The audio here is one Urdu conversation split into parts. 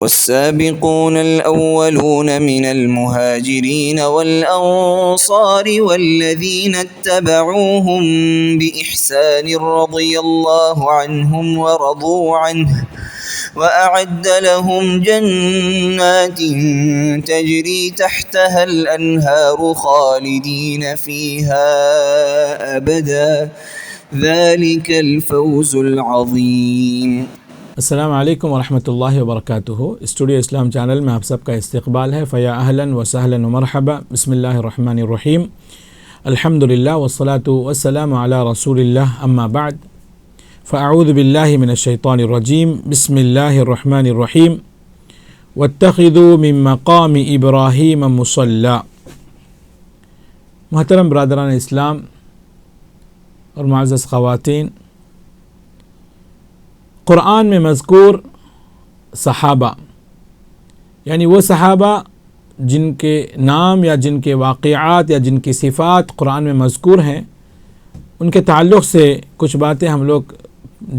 والسابقون الأولون من المهاجرين والأنصار والذين اتبعوهم بإحسان رضي الله عنهم ورضوا عنه وأعد لهم جنات تجري تحتها الأنهار خالدين فيها أبدا ذلك الفوز العظيم۔ السلام علیکم ورحمۃ اللہ وبرکاتہ۔ اسٹوڈیو اسلام چینل میں آپ سب کا استقبال ہے۔ فیا اہلا و سہلا و مرحبا۔ بسم اللہ الرحمن الرحیم۔ الحمد للہ والصلاۃ والسلام علی رسول اللہ، اما بعد فاعوذ باللہ من الشیطان الرجیم۔ بسم اللہ الرحمن الرحیم۔ واتخذوا من مقام ابراہیم مصلی۔ محترم برادران اسلام اور معزز خواتین، قرآن میں مذکور صحابہ یعنی وہ صحابہ جن کے نام یا جن کے واقعات یا جن کی صفات قرآن میں مذکور ہیں، ان کے تعلق سے کچھ باتیں ہم لوگ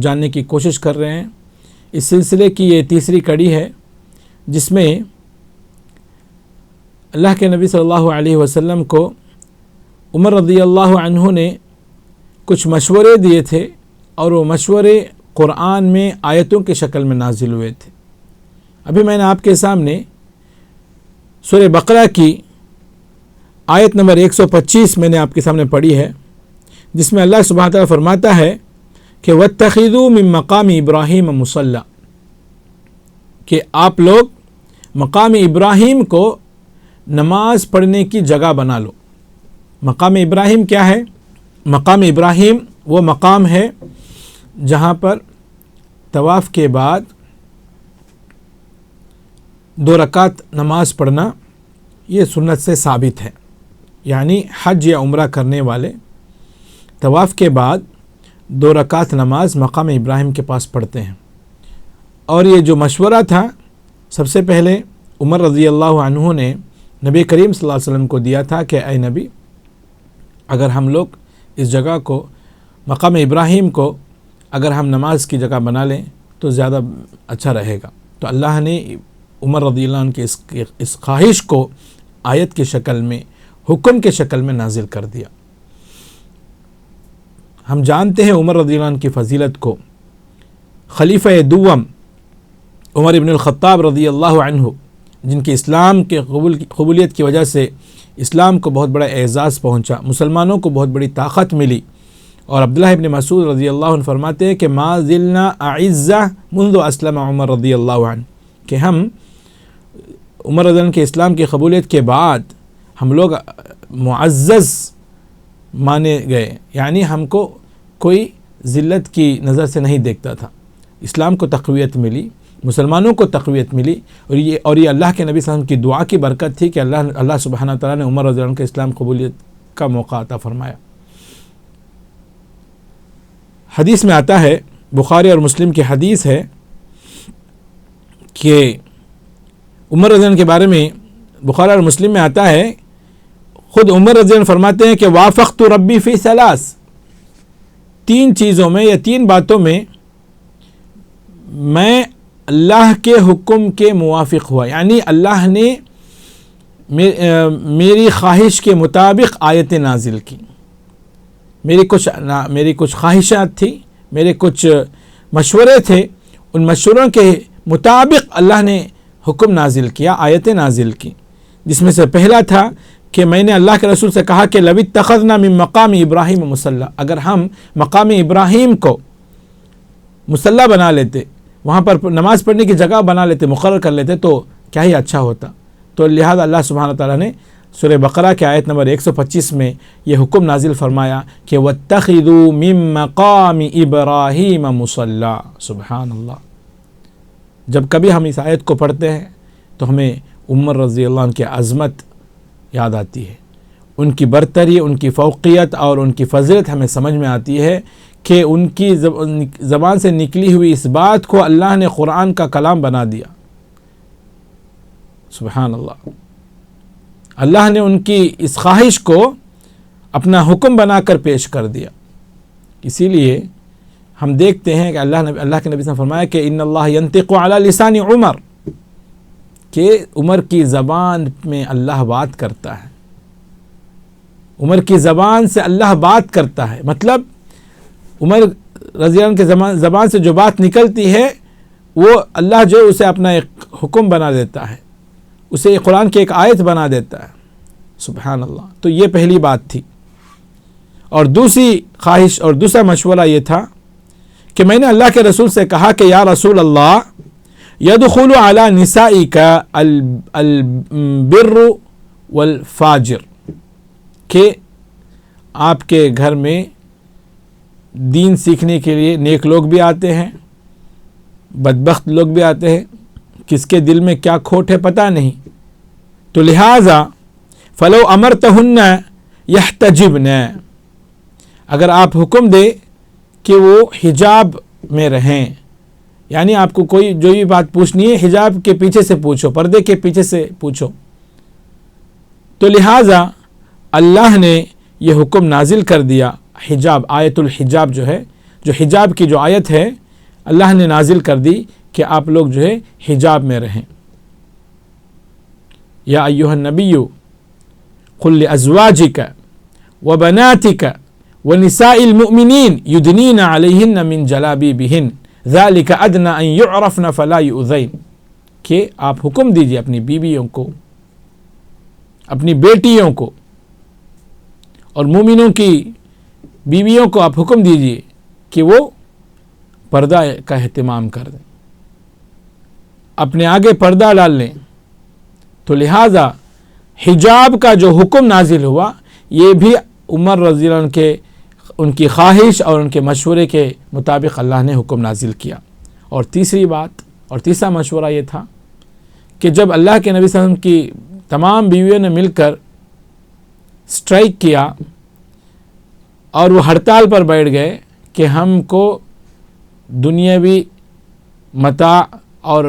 جاننے کی کوشش کر رہے ہیں۔ اس سلسلے کی یہ تیسری کڑی ہے جس میں اللہ کے نبی صلی اللہ علیہ وسلم کو عمر رضی اللہ عنہ نے کچھ مشورے دیے تھے، اور وہ مشورے قرآن میں آیتوں کی شکل میں نازل ہوئے تھے۔ ابھی میں نے آپ کے سامنے سورہ بقرہ کی آیت نمبر 125 میں نے آپ کے سامنے پڑھی ہے، جس میں اللہ سبحانہ وتعالی فرماتا ہے کہ وَاتَّخِذُوا مِن مَقَامِ إِبْرَاهِيمَ مُصَلًّى، کہ آپ لوگ مقام ابراہیم کو نماز پڑھنے کی جگہ بنا لو۔ مقام ابراہیم کیا ہے؟ مقام ابراہیم وہ مقام ہے جہاں پر طواف کے بعد 2 رکعت نماز پڑھنا یہ سنت سے ثابت ہے، یعنی حج یا عمرہ کرنے والے طواف کے بعد 2 رکعت نماز مقام ابراہیم کے پاس پڑھتے ہیں۔ اور یہ جو مشورہ تھا سب سے پہلے عمر رضی اللہ عنہ نے نبی کریم صلی اللہ علیہ وسلم کو دیا تھا کہ اے نبی، اگر ہم لوگ اس جگہ کو مقام ابراہیم کو اگر ہم نماز کی جگہ بنا لیں تو زیادہ اچھا رہے گا۔ تو اللہ نے عمر رضی اللہ عنہ کی اس خواہش کو آیت کی شکل میں، حکم کے شکل میں نازل کر دیا۔ ہم جانتے ہیں عمر رضی اللہ عنہ کی فضیلت کو۔ خلیفہ دوم عمر ابن الخطاب رضی اللہ عنہ، جن کی اسلام کے قبولیت کی وجہ سے اسلام کو بہت بڑا اعزاز پہنچا، مسلمانوں کو بہت بڑی طاقت ملی، اور عبداللہ ابن مسعود رضی اللہ عنہ فرماتے ہیں کہ ما زلنا اعزہ منذ اسلم عمر رضی اللہ عنہ، کہ ہم عمر رضی اللہ عنہ کے اسلام کی قبولیت کے بعد ہم لوگ معزز مانے گئے، یعنی ہم کو کوئی ذلت کی نظر سے نہیں دیکھتا تھا۔ اسلام کو تقویت ملی، مسلمانوں کو تقویت ملی، اور یہ اللہ کے نبی صلی اللہ علیہ وسلم کی دعا کی برکت تھی کہ اللہ سبحانہ تعالیٰ نے عمر رضی اللہ عنہ کے اسلام قبولیت کا موقع عطا فرمایا۔ حدیث میں آتا ہے، بخاری اور مسلم کی حدیث ہے کہ عمر رضی اللہ عنہ کے بارے میں بخاری اور مسلم میں آتا ہے، خود عمر رضی اللہ عنہ فرماتے ہیں کہ وافقت ربی فی 3 چیزوں میں یا 3 باتوں میں میں اللہ کے حکم کے موافق ہوا، یعنی اللہ نے میری خواہش کے مطابق آیتیں نازل کی۔ میری کچھ خواہشات تھی، میرے کچھ مشورے تھے، ان مشوروں کے مطابق اللہ نے حکم نازل کیا، آیتیں نازل کی، جس میں سے پہلا تھا کہ میں نے اللہ کے رسول سے کہا کہ لو اتخذنا من مقام ابراہیم مصلی، اگر ہم مقام ابراہیم کو مصلی بنا لیتے، وہاں پر نماز پڑھنے کی جگہ بنا لیتے، مقرر کر لیتے تو کیا ہی اچھا ہوتا۔ تو لہذا اللہ سبحانہ تعالیٰ نے سورہ بقرہ کے آیت نمبر 125 میں یہ حکم نازل فرمایا کہ وَاتَّخِذُوا مِن مَقَامِ إِبْرَاهِيمَ مُصَلًّى۔ سبحان اللہ۔ جب کبھی ہم اس آیت کو پڑھتے ہیں تو ہمیں عمر رضی اللہ عنہ کی عظمت یاد آتی ہے، ان کی برتری، ان کی فوقیت اور ان کی فضیلت ہمیں سمجھ میں آتی ہے کہ ان کی زبان سے نکلی ہوئی اس بات کو اللہ نے قرآن کا کلام بنا دیا۔ سبحان اللہ۔ اللہ نے ان کی اس خواہش کو اپنا حکم بنا کر پیش کر دیا۔ اسی لیے ہم دیکھتے ہیں کہ اللہ کے نبی نے فرمایا کہ ان اللہ ینطق علی لسان عمر، کہ عمر کی زبان میں اللہ بات کرتا ہے، عمر کی زبان سے اللہ بات کرتا ہے، مطلب عمر رضی اللہ عنہ کے زبان سے جو بات نکلتی ہے وہ اللہ جو اسے اپنا ایک حکم بنا دیتا ہے، اسے قرآن کی ایک آیت بنا دیتا ہے، سبحان اللہ۔ تو یہ پہلی بات تھی۔ اور دوسری خواہش اور دوسرا مشورہ یہ تھا کہ میں نے اللہ کے رسول سے کہا کہ یا رسول اللہ، یدخل علی نسائک البر والفاجر، کہ آپ کے گھر میں دین سیکھنے کے لیے نیک لوگ بھی آتے ہیں، بدبخت لوگ بھی آتے ہیں، کس کے دل میں کیا کھوٹ ہے پتہ نہیں، تو لہٰذا فلو امرتہن یحتجبن، اگر آپ حکم دے کہ وہ حجاب میں رہیں، یعنی آپ کو کوئی جو بھی بات پوچھنی ہے حجاب کے پیچھے سے پوچھو، پردے کے پیچھے سے پوچھو، تو لہٰذا اللہ نے یہ حکم نازل کر دیا، حجاب، آیت الحجاب جو ہے، جو حجاب کی جو آیت ہے اللہ نے نازل کر دی کہ آپ لوگ جو ہے حجاب میں رہیں۔ یا ایھا النبی قل لازواجک وبناتک ونساء المؤمنین یدنین علیہن من جلابیبہن ذلک ادنی ان یعرفن فلا یؤذین، کہ آپ حکم دیجئے اپنی بیویوں کو، اپنی بیٹیوں کو اور مومنوں کی بیویوں کو آپ حکم دیجئے کہ وہ پردہ کا اہتمام کر دیں، اپنے آگے پردہ ڈال لیں۔ تو لہٰذا حجاب کا جو حکم نازل ہوا یہ بھی عمر رضی اللہ عنہ کے ان کی خواہش اور ان کے مشورے کے مطابق اللہ نے حکم نازل کیا۔ اور تیسری بات اور تیسرا مشورہ یہ تھا کہ جب اللہ کے نبی صلی اللہ علیہ وسلم کی تمام بیویوں نے مل کر اسٹرائک کیا اور وہ ہڑتال پر بیٹھ گئے کہ ہم کو دنیاوی متاع اور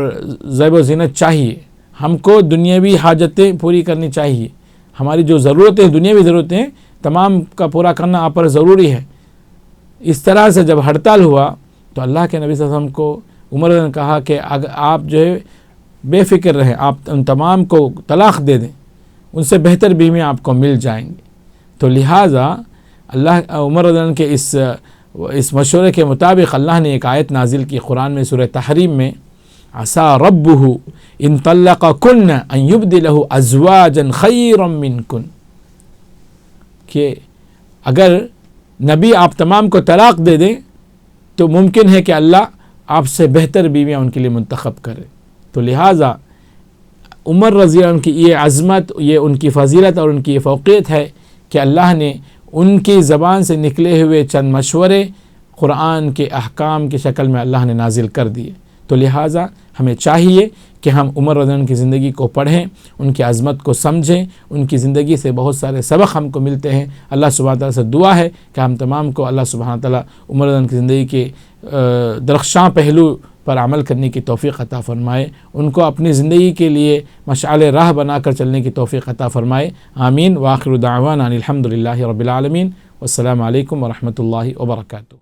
زیب و زینت چاہیے، ہم کو دنیاوی حاجتیں پوری کرنی چاہیے، ہماری جو ضرورتیں دنیاوی ضرورتیں تمام کا پورا کرنا آپ پر ضروری ہے، اس طرح سے جب ہڑتال ہوا تو اللہ کے نبی صلی اللہ علیہ وسلم کو عمر نے کہا کہ اگر آپ جو ہے بے فکر رہیں، آپ ان تمام کو طلاق دے دیں، ان سے بہتر بیویاں آپ کو مل جائیں گی۔ تو لہٰذا عمر رضی اللہ عنہ کے اس مشورے کے مطابق اللہ نے ایک آیت نازل کی قرآن میں سورہ تحریم میں، عسیٰ ربہ ان طلقکن ان یبدلہ ازواجا خیرا منکن، کہ اگر نبی آپ تمام کو طلاق دے دیں تو ممکن ہے کہ اللہ آپ سے بہتر بیویاں ان کے لیے منتخب کرے۔ تو لہٰذا عمر رضی اللہ عنہ کی یہ عظمت، یہ ان کی فضیلت اور ان کی یہ فوقیت ہے کہ اللہ نے ان کی زبان سے نکلے ہوئے چند مشورے قرآن کے احکام کی شکل میں اللہ نے نازل کر دیے۔ تو لہٰذا ہمیں چاہیے کہ ہم عمر رضی اللہ عنہ کی زندگی کو پڑھیں، ان کی عظمت کو سمجھیں، ان کی زندگی سے بہت سارے سبق ہم کو ملتے ہیں۔ اللہ سبحانہ تعالیٰ سے دعا ہے کہ ہم تمام کو اللہ سبحانہ تعالیٰ عمر رضی اللہ عنہ کی زندگی کے درخشاں پہلو پر عمل کرنے کی توفیق عطا فرمائے، ان کو اپنی زندگی کے لیے مشعل راہ بنا کر چلنے کی توفیق عطا فرمائے، آمین۔ وآخر دعوانا الحمد للہ رب العالمین، والسلام علیکم ورحمۃ اللہ وبرکاتہ۔